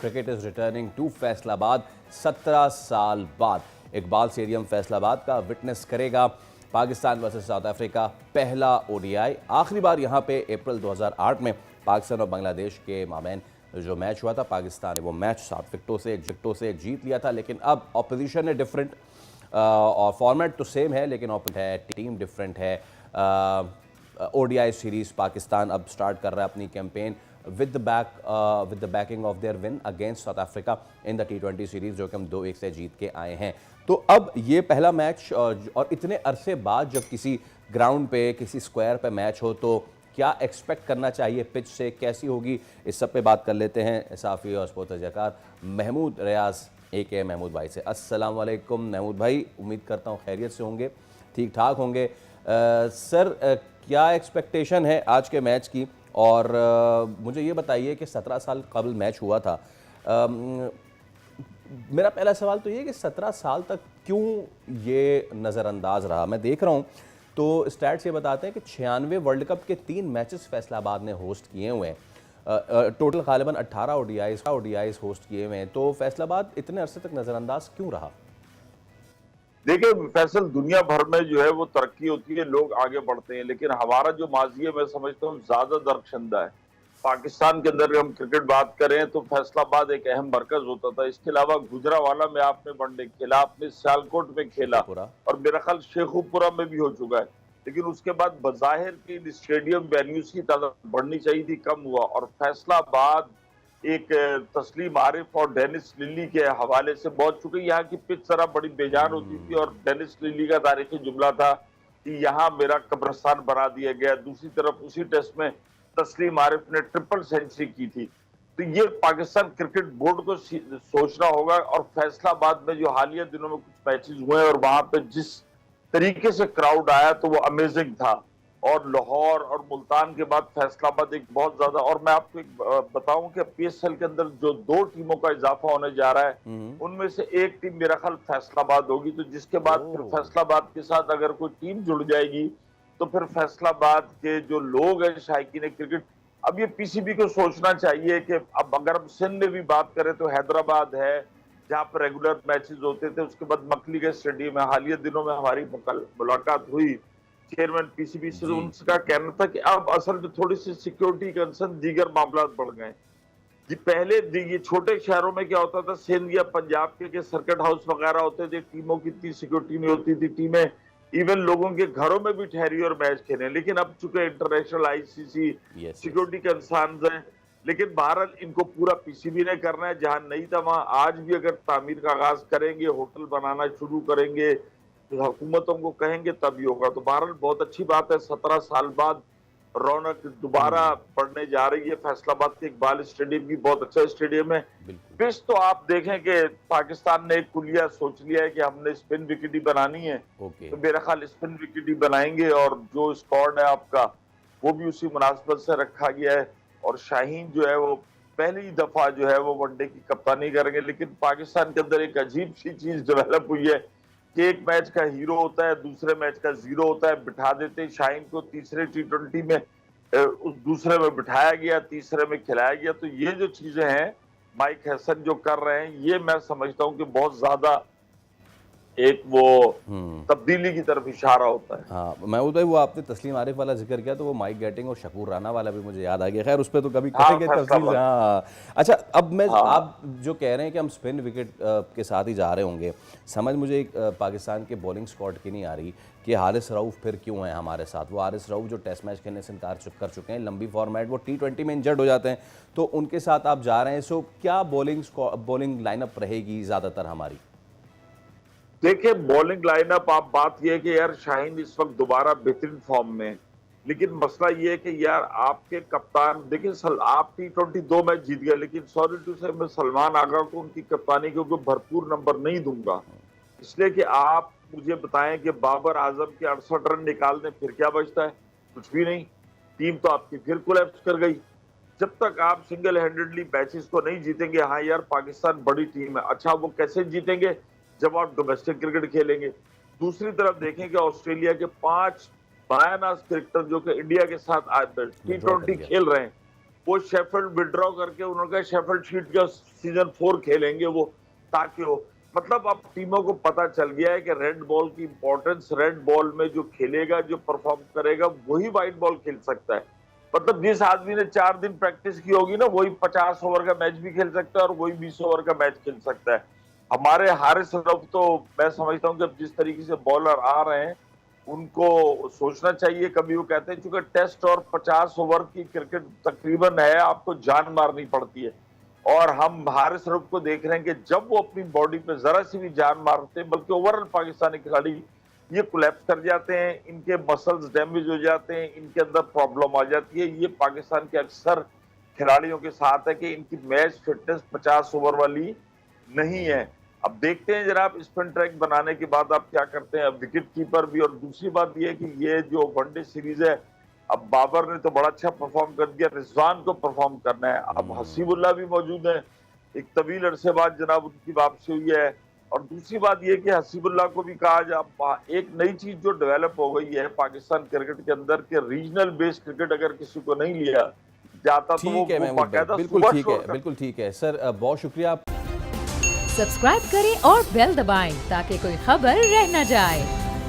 Cricket is returning to Faisalabad 17 साल बाद। Iqbal stadium Faisalabad का विटनेस करेगा पाकिस्तान वर्सेस साउथ अफ्रीका पहला ओडीआई। आखिरी बार यहां पे अप्रैल 2008 में पाकिस्तान और बांग्लादेश के माबैन जो मैच हुआ था, पाकिस्तान ने वो मैच 7 विकेटों से जीत लिया था। लेकिन अब ऑपोजिशन है डिफरेंट और फॉर्मेट तो सेम है, लेकिन है टीम डिफरेंट है। ओडीआई सीरीज पाकिस्तान अब स्टार्ट कर रहा है अपनी campaign with the banking of their win against south Africa in the T20 series, जो कि हम 2-1 से जीत के आए हैं। तो अब ये पहला मैच और इतने अरसे बाद जब किसी ग्राउंड पे, किसी स्क्वायर पे मैच हो, तो क्या एक्सपेक्ट करना चाहिए पिच से, कैसी होगी, इस सब पे बात कर लेते हैं साफ़ी और स्पोर्ट्स तजकार महमूद रियाज AK महमूद भाई से। अस्सलाम वालेकुम महमूद भाई, उम्मीद करता हूँ खैरियत से होंगे, ठीक ठाक होंगे। सर, क्या एक्सपेक्टेशन है आज के मैच की? और मुझे ये बताइए कि 17 साल कबल मैच हुआ था। मेरा पहला सवाल तो ये कि 17 साल तक क्यों ये नज़रअंदाज रहा? मैं देख रहा हूँ तो स्टैट्स ये बताते हैं कि 96 वर्ल्ड कप के 3 मैचेस फैसलाबाद ने होस्ट किए हुए हैं। टोटल गालिबन 18 ओडीआईज होस्ट किए हुए हैं। तो फैसलाबाद इतने अरसे तक नज़रअंदाज क्यों रहा? देखिए फैसल, दुनिया भर में जो है वो तरक्की होती है, लोग आगे बढ़ते हैं, लेकिन हमारा जो माजी है मैं समझता हूँ ज्यादा दरख्शंदा है। पाकिस्तान के अंदर हम क्रिकेट बात करें तो फैसलाबाद एक अहम मरकज होता था। इसके अलावा गुजरावाला में आपने वनडे खेला, आपने सियालकोट में खेला और मेरा ख्याल शेखुपुरा में भी हो चुका है। लेकिन उसके बाद बज़ाहिर की स्टेडियम वेन्यूज की तादाद बढ़नी चाहिए थी, कम हुआ। और फैसलाबाद एक तस्लीम आरिफ और डेनिस लिली के हवाले से बहुत, चूंकि यहाँ की पिच जरा बड़ी बेजान होती थी और डेनिस लिली का तारीखी जुमला था कि यहाँ मेरा कब्रिस्तान बना दिया गया। दूसरी तरफ उसी टेस्ट में तस्लीम आरिफ ने ट्रिपल सेंचुरी की थी। तो ये पाकिस्तान क्रिकेट बोर्ड को सोचना होगा। और फैसलाबाद में जो हालिया दिनों में कुछ मैचेस हुए और वहां पे जिस तरीके से क्राउड आया तो वो अमेजिंग था। और लाहौर और मुल्तान के बाद फैसलाबाद एक बहुत ज्यादा, और मैं आपको एक बताऊं कि PSL के अंदर जो 2 टीमों का इजाफा होने जा रहा है उनमें से एक टीम मेरा ख्याल फैसलाबाद होगी। तो जिसके बाद फिर फैसलाबाद के साथ अगर कोई टीम जुड़ जाएगी तो फिर फैसलाबाद के जो लोग हैं शायकीन क्रिकेट, अब ये PCB को सोचना चाहिए कि अब अगर हम सिंध में भी बात करें तो हैदराबाद है जहां पर रेगुलर मैचेस होते थे। उसके बाद मकली के स्टेडियम में हालिया दिनों में हमारी मुलाकात हुई चेयरमैन PCB से, उनका कहना था कि अब असल में थोड़ी सी सिक्योरिटी कंसर्न, दीगर मामला बढ़ गए जी। पहले ये छोटे शहरों में क्या होता था, सिंध या पंजाब के सर्किट हाउस वगैरह होते थे, टीमों की इतनी सिक्योरिटी नहीं होती थी, टीमें इवन लोगों के घरों में भी ठहरी और मैच खेले। लेकिन अब चूंकि इंटरनेशनल ICC सिक्योरिटी कंसर्न है, लेकिन बहरहाल इनको पूरा PCB ने करना है। जहां नहीं था वहां आज भी अगर तामीर का आगाज करेंगे, होटल बनाना शुरू करेंगे, हुकूमतों को कहेंगे तभी होगा। तो बहरहाल बहुत अच्छी बात है, 17 साल बाद रौनक दोबारा बढ़ने जा रही है। फैसलाबाद के इकबाल स्टेडियम भी बहुत अच्छा स्टेडियम है। पिच तो आप देखें कि पाकिस्तान ने एक कुलिया सोच लिया है कि हमने स्पिन विकेट ही बनानी है। तो मेरा ख्याल स्पिन विकेट ही बनाएंगे और जो स्क्वाड है आपका वो भी उसी मुनासिबत से रखा गया है। और शाहीन जो है वो पहली दफा जो है वो वनडे की कप्तानी करेंगे। लेकिन पाकिस्तान के अंदर एक अजीब सी चीज डेवलप हुई है कि एक मैच का हीरो होता है, दूसरे मैच का जीरो होता है। बिठा देते हैं शाहीन को तीसरे T20 में, उस दूसरे में बिठाया गया, तीसरे में खिलाया गया। तो ये जो चीजें हैं माइक हैसन जो कर रहे हैं, ये मैं समझता हूं कि बहुत ज्यादा एक वो तब्दीली की तरफ इशारा होता है। हाँ महमूद भाई, वो आपने तस्लीम आरिफ वाला जिक्र किया तो वो माइक गेटिंग और शकूर राना वाला भी मुझे याद आ गया। खैर उस पर तो कभी करेंगे तफसील। हाँ अच्छा, अब मैं आप जो कह रहे हैं कि हम स्पिन विकेट के साथ ही जा रहे होंगे, समझ मुझे एक पाकिस्तान के बॉलिंग स्क्वाड की नहीं आ रही कि हारिस रऊफ फिर क्यों है हमारे साथ। वो हारिस रऊफ जो टेस्ट मैच खेलने से इनकार कर चुके हैं, लंबी फॉर्मेट, वो T20 में इंजर्ड हो जाते हैं, तो उनके साथ आप जा रहे हैं। सो क्या बॉलिंग लाइनअप रहेगी ज़्यादातर हमारी? देखिए बॉलिंग लाइनअप, आप बात यह है कि यार शाहीन इस वक्त दोबारा बेहतरीन फॉर्म में, लेकिन मसला ये है कि यार आपके कप्तान, देखिए आप T20 2 मैच जीत गए, लेकिन सॉरी टू से मैं सलमान आगा को उनकी कप्तानी के ऊपर भरपूर नंबर नहीं दूंगा। इसलिए कि आप मुझे बताएं कि बाबर आजम के 68 रन निकालने फिर क्या बचता है? कुछ भी नहीं। टीम तो आपकी फिर कोलैप्स कर गई। जब तक आप सिंगल हैंडेडली मैचेस को नहीं जीतेंगे, हाँ यार पाकिस्तान बड़ी टीम है, अच्छा वो कैसे जीतेंगे? जब आप डोमेस्टिक क्रिकेट खेलेंगे। दूसरी तरफ देखें कि ऑस्ट्रेलिया के 5 बायानाज क्रिकेटर जो कि इंडिया के साथ T20 खेल रहे हैं, वो शेफील्ड विड्रॉ करके उन्होंने कहा शेफील्ड शील्ड का सीजन 4 खेलेंगे वो, ताकि हो, मतलब अब टीमों को पता चल गया है कि रेड बॉल की इंपॉर्टेंस, रेड बॉल में जो खेलेगा, जो परफॉर्म करेगा, वही व्हाइट बॉल खेल सकता है। मतलब जिस आदमी ने 4 दिन प्रैक्टिस की होगी ना, वही 50 ओवर का मैच भी खेल सकता है और वही 20 ओवर का मैच खेल सकता है। हमारे हारिस रऊफ तो मैं समझता हूँ कि अब जिस तरीके से बॉलर आ रहे हैं, उनको सोचना चाहिए। कभी वो कहते हैं चूंकि टेस्ट और 50 ओवर की क्रिकेट तकरीबन है, आपको जान मारनी पड़ती है, और हम हारिस रऊफ को देख रहे हैं कि जब वो अपनी बॉडी पे जरा सी भी जान मारते हैं, बल्कि ओवरऑल पाकिस्तानी खिलाड़ी ये कोलैप्स कर जाते हैं, इनके मसल्स डैमेज हो जाते हैं, इनके अंदर प्रॉब्लम आ जाती है। ये पाकिस्तान के अक्सर खिलाड़ियों के साथ है कि इनकी मैच फिटनेस 50 ओवर वाली नहीं है। अब देखते हैं जनाब स्पिन ट्रैक बनाने के बाद आप क्या करते हैं, विकेट कीपर भी। और दूसरी बात यह है कि ये जो वनडे सीरीज है, अब बाबर ने तो बड़ा अच्छा परफॉर्म कर दिया, रिजवान को परफॉर्म करना है। अब हसीबुल्लाह भी मौजूद है, एक तवील अरसे बाद जनाब उनकी वापसी हुई है। और दूसरी बात यह कि हसीबुल्लाह को भी कहा जा, एक नई चीज जो डेवलप हो गई है पाकिस्तान क्रिकेट के अंदर के रीजनल बेस्ड क्रिकेट अगर किसी को नहीं लिया जाता तो वो ठीक है महमूद भाई, बाकायदा बिल्कुल सुबह ठीक शो है, बिल्कुल ठीक है सर, बहुत शुक्रिया। सब्सक्राइब करें और बेल दबाएं ताकि कोई खबर रह न जाए।